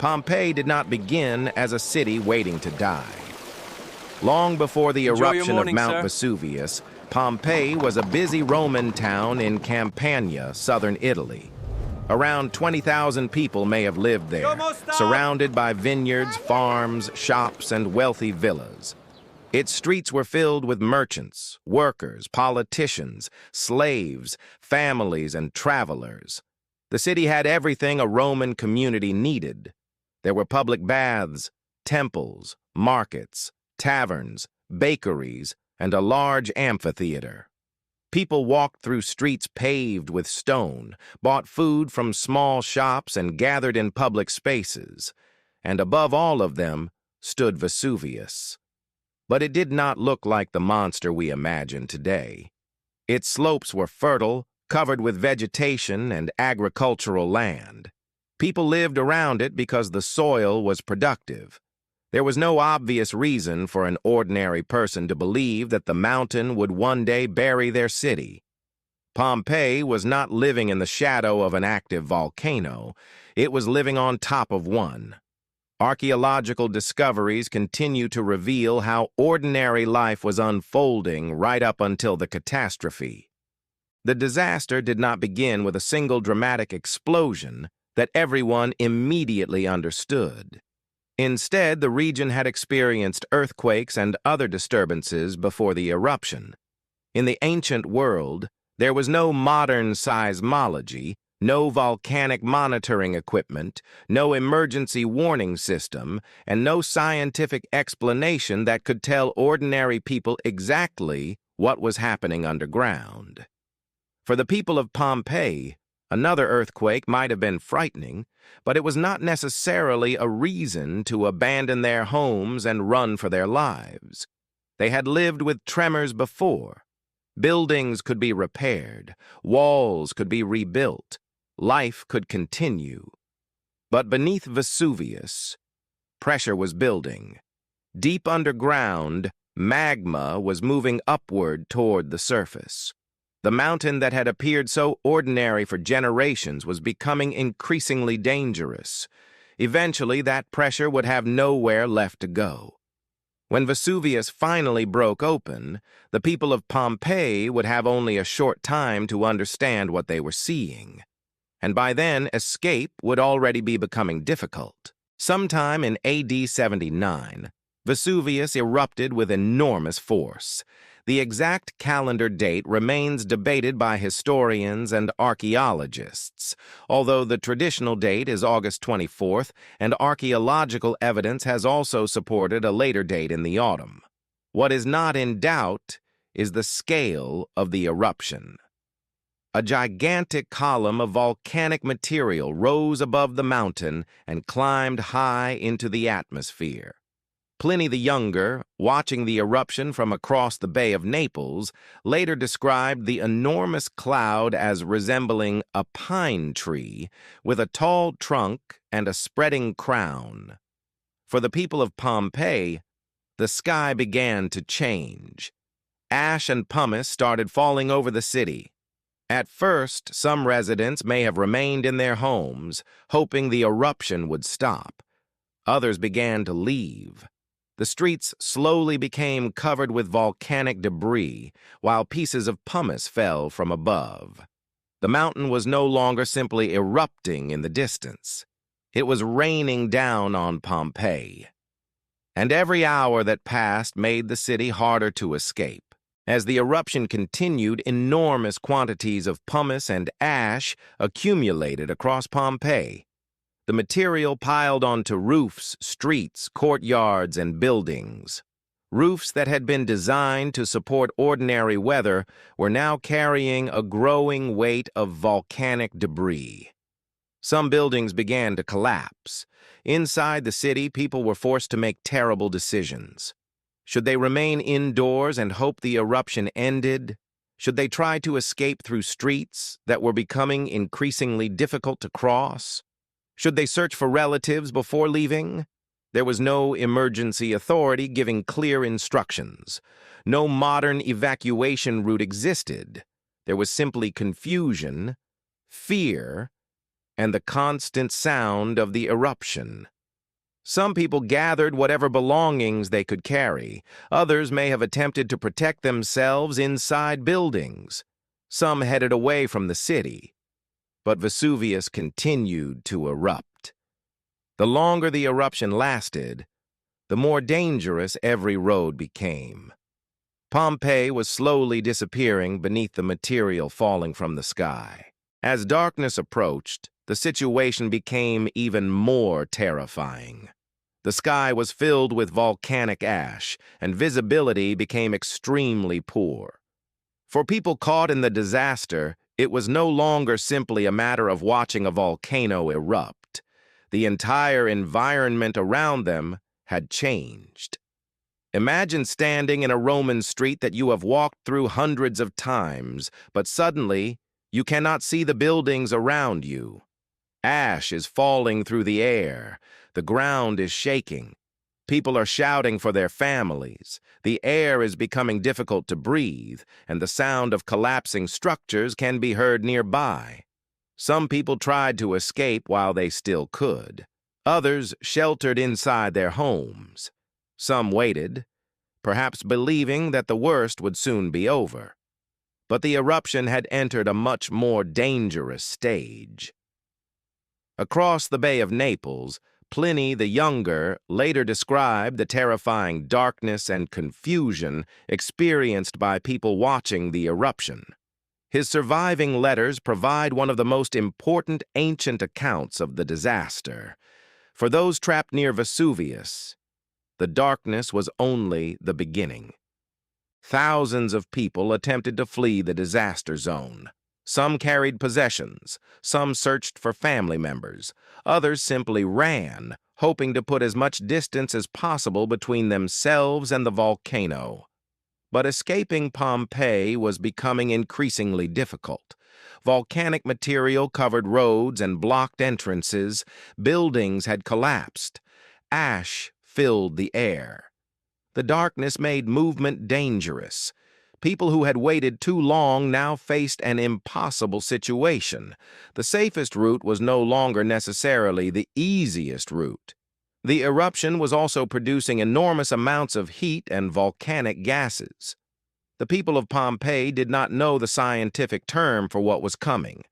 Pompeii did not begin as a city waiting to die. Long before the eruption of Mount Vesuvius, Pompeii was a busy Roman town in Campania, southern Italy. Around 20,000 people may have lived there, surrounded by vineyards, farms, shops, and wealthy villas. Its streets were filled with merchants, workers, politicians, slaves, families, and travelers. The city had everything a Roman community needed. There were public baths, temples, markets, taverns, bakeries, and a large amphitheater. People walked through streets paved with stone, bought food from small shops, and gathered in public spaces. And above all of them stood Vesuvius. But it did not look like the monster we imagine today. Its slopes were fertile, covered with vegetation and agricultural land. People lived around it because the soil was productive. There was no obvious reason for an ordinary person to believe that the mountain would one day bury their city. Pompeii was not living in the shadow of an active volcano. It was living on top of one. Archaeological discoveries continue to reveal how ordinary life was unfolding right up until the catastrophe. The disaster did not begin with a single dramatic explosion that everyone immediately understood. Instead, the region had experienced earthquakes and other disturbances before the eruption. In the ancient world, there was no modern seismology, no volcanic monitoring equipment, no emergency warning system, and no scientific explanation that could tell ordinary people exactly what was happening underground. For the people of Pompeii, another earthquake might have been frightening, but it was not necessarily a reason to abandon their homes and run for their lives. They had lived with tremors before. Buildings could be repaired, walls could be rebuilt, life could continue. But beneath Vesuvius, pressure was building. Deep underground, magma was moving upward toward the surface. The mountain that had appeared so ordinary for generations was becoming increasingly dangerous. Eventually, that pressure would have nowhere left to go. When Vesuvius finally broke open, the people of Pompeii would have only a short time to understand what they were seeing. And by then, escape would already be becoming difficult. Sometime in AD 79, Vesuvius erupted with enormous force. The exact calendar date remains debated by historians and archaeologists, although the traditional date is August 24th, and archaeological evidence has also supported a later date in the autumn. What is not in doubt is the scale of the eruption. A gigantic column of volcanic material rose above the mountain and climbed high into the atmosphere. Pliny the Younger, watching the eruption from across the Bay of Naples, later described the enormous cloud as resembling a pine tree with a tall trunk and a spreading crown. For the people of Pompeii, the sky began to change. Ash and pumice started falling over the city. At first, some residents may have remained in their homes, hoping the eruption would stop. Others began to leave. The streets slowly became covered with volcanic debris, while pieces of pumice fell from above. The mountain was no longer simply erupting in the distance. It was raining down on Pompeii. And every hour that passed made the city harder to escape. As the eruption continued, enormous quantities of pumice and ash accumulated across Pompeii. The material piled onto roofs, streets, courtyards, and buildings. Roofs that had been designed to support ordinary weather were now carrying a growing weight of volcanic debris. Some buildings began to collapse. Inside the city, people were forced to make terrible decisions. Should they remain indoors and hope the eruption ended? Should they try to escape through streets that were becoming increasingly difficult to cross? Should they search for relatives before leaving? There was no emergency authority giving clear instructions. No modern evacuation route existed. There was simply confusion, fear, and the constant sound of the eruption. Some people gathered whatever belongings they could carry. Others may have attempted to protect themselves inside buildings. Some headed away from the city. But Vesuvius continued to erupt. The longer the eruption lasted, the more dangerous every road became. Pompeii was slowly disappearing beneath the material falling from the sky. As darkness approached, the situation became even more terrifying. The sky was filled with volcanic ash, and visibility became extremely poor. For people caught in the disaster, it was no longer simply a matter of watching a volcano erupt. The entire environment around them had changed. Imagine standing in a Roman street that you have walked through hundreds of times, but suddenly you cannot see the buildings around you. Ash is falling through the air. The ground is shaking. People are shouting for their families. The air is becoming difficult to breathe, and the sound of collapsing structures can be heard nearby. Some people tried to escape while they still could. Others sheltered inside their homes. Some waited, perhaps believing that the worst would soon be over. But the eruption had entered a much more dangerous stage. Across the Bay of Naples, Pliny the Younger later described the terrifying darkness and confusion experienced by people watching the eruption. His surviving letters provide one of the most important ancient accounts of the disaster. For those trapped near Vesuvius, the darkness was only the beginning. Thousands of people attempted to flee the disaster zone. Some carried possessions, some searched for family members, others simply ran, hoping to put as much distance as possible between themselves and the volcano. But escaping Pompeii was becoming increasingly difficult. Volcanic material covered roads and blocked entrances. Buildings had collapsed. Ash filled the air. The darkness made movement dangerous. People who had waited too long now faced an impossible situation. The safest route was no longer necessarily the easiest route. The eruption was also producing enormous amounts of heat and volcanic gases. The people of Pompeii did not know the scientific term for what was coming.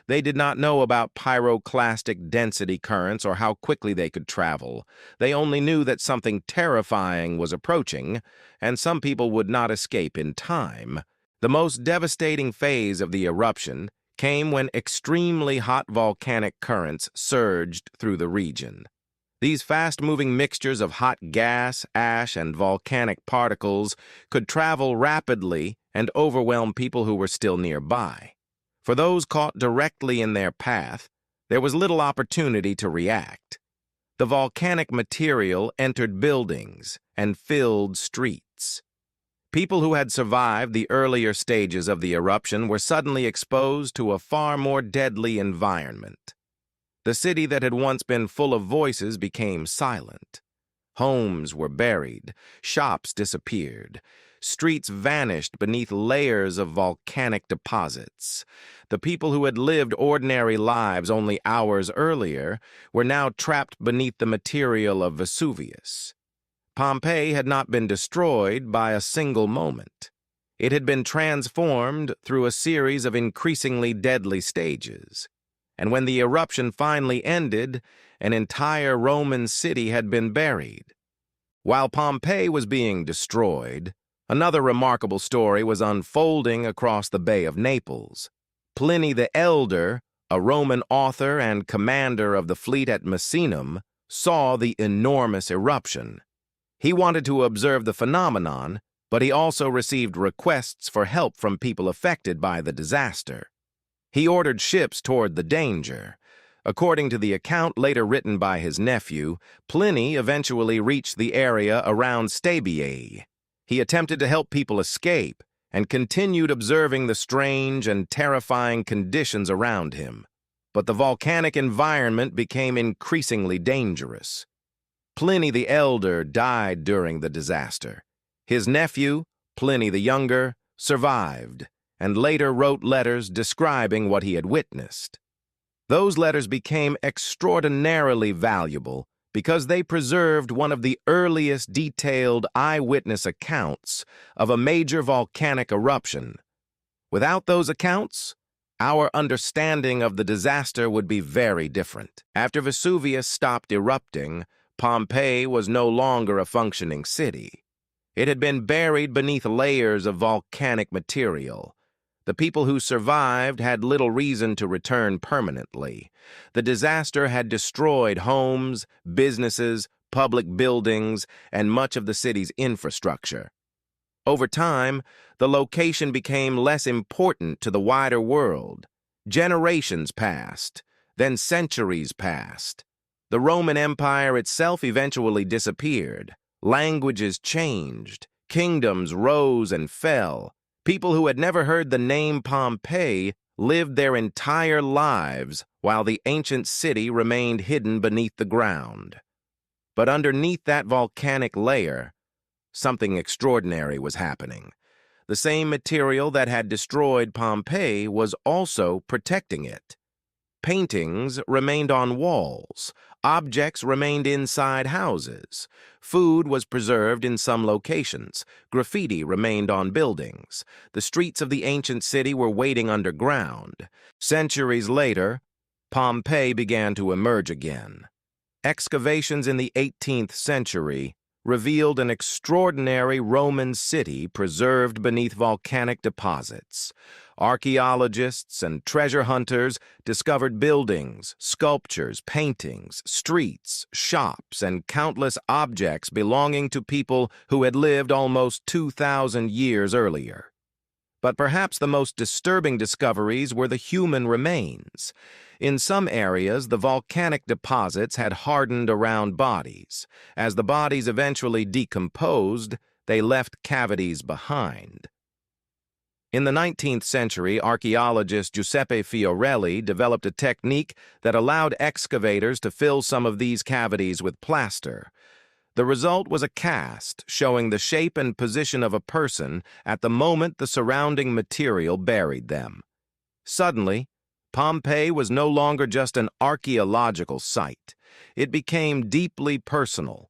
They did not know about pyroclastic density currents or how quickly they could travel. They only knew that something terrifying was approaching, and some people would not escape in time. The most devastating phase of the eruption came when extremely hot volcanic currents surged through the region. These fast-moving mixtures of hot gas, ash, and volcanic particles could travel rapidly and overwhelm people who were still nearby. For those caught directly in their path, there was little opportunity to react. The volcanic material entered buildings and filled streets. People who had survived the earlier stages of the eruption were suddenly exposed to a far more deadly environment. The city that had once been full of voices became silent. Homes were buried, shops disappeared, streets vanished beneath layers of volcanic deposits. The people who had lived ordinary lives only hours earlier were now trapped beneath the material of Vesuvius. Pompeii had not been destroyed by a single moment. It had been transformed through a series of increasingly deadly stages. And when the eruption finally ended, an entire Roman city had been buried. While Pompeii was being destroyed, another remarkable story was unfolding across the Bay of Naples. Pliny the Elder, a Roman author and commander of the fleet at Misenum, saw the enormous eruption. He wanted to observe the phenomenon, but he also received requests for help from people affected by the disaster. He ordered ships toward the danger. According to the account later written by his nephew, Pliny eventually reached the area around Stabiae. He attempted to help people escape and continued observing the strange and terrifying conditions around him. But the volcanic environment became increasingly dangerous. Pliny the Elder died during the disaster. His nephew, Pliny the Younger, survived and later wrote letters describing what he had witnessed. Those letters became extraordinarily valuable because they preserved one of the earliest detailed eyewitness accounts of a major volcanic eruption. Without those accounts, our understanding of the disaster would be very different. After Vesuvius stopped erupting, Pompeii was no longer a functioning city. It had been buried beneath layers of volcanic material. The people who survived had little reason to return permanently. The disaster had destroyed homes, businesses, public buildings, and much of the city's infrastructure. Over time, the location became less important to the wider world. Generations passed, then centuries passed. The Roman Empire itself eventually disappeared. Languages changed. Kingdoms rose and fell. People who had never heard the name Pompeii lived their entire lives while the ancient city remained hidden beneath the ground. But underneath that volcanic layer, something extraordinary was happening. The same material that had destroyed Pompeii was also protecting it. Paintings remained on walls. Objects remained inside houses. Food was preserved in some locations. Graffiti remained on buildings. The streets of the ancient city were waiting underground. Centuries later, Pompeii began to emerge again. Excavations in the 18th century revealed an extraordinary Roman city preserved beneath volcanic deposits. Archaeologists and treasure hunters discovered buildings, sculptures, paintings, streets, shops, and countless objects belonging to people who had lived almost 2,000 years earlier. But perhaps the most disturbing discoveries were the human remains. In some areas, the volcanic deposits had hardened around bodies. As the bodies eventually decomposed, they left cavities behind. In the 19th century, archaeologist Giuseppe Fiorelli developed a technique that allowed excavators to fill some of these cavities with plaster. The result was a cast showing the shape and position of a person at the moment the surrounding material buried them. Suddenly, Pompeii was no longer just an archaeological site. It became deeply personal.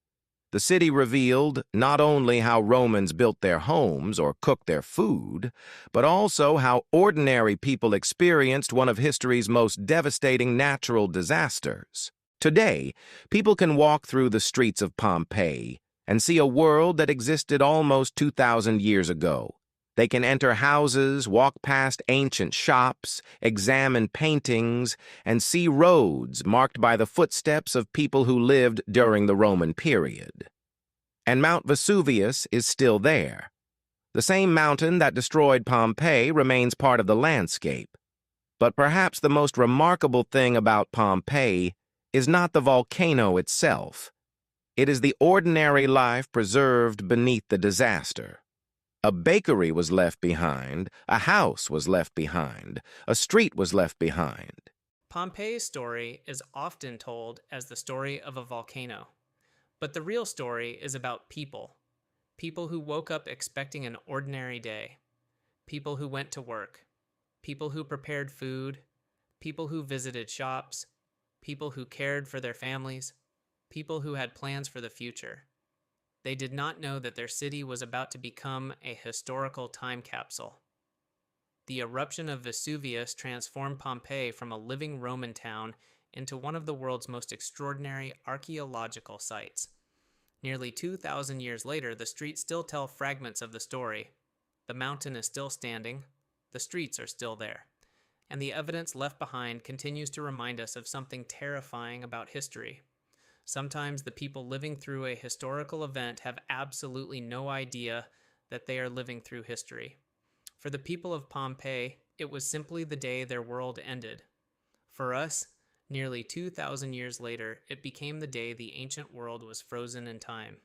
The city revealed not only how Romans built their homes or cooked their food, but also how ordinary people experienced one of history's most devastating natural disasters. Today, people can walk through the streets of Pompeii and see a world that existed almost 2,000 years ago. They can enter houses, walk past ancient shops, examine paintings, and see roads marked by the footsteps of people who lived during the Roman period. And Mount Vesuvius is still there. The same mountain that destroyed Pompeii remains part of the landscape. But perhaps the most remarkable thing about Pompeii is not the volcano itself. It is the ordinary life preserved beneath the disaster. A bakery was left behind, a house was left behind, a street was left behind. Pompeii's story is often told as the story of a volcano. But the real story is about people. People who woke up expecting an ordinary day. People who went to work. People who prepared food. People who visited shops. People who cared for their families. People who had plans for the future. They did not know that their city was about to become a historical time capsule. The eruption of Vesuvius transformed Pompeii from a living Roman town into one of the world's most extraordinary archaeological sites. Nearly 2,000 years later, the streets still tell fragments of the story. The mountain is still standing, the streets are still there, and the evidence left behind continues to remind us of something terrifying about history. Sometimes the people living through a historical event have absolutely no idea that they are living through history. For the people of Pompeii, it was simply the day their world ended. For us, nearly 2,000 years later, it became the day the ancient world was frozen in time.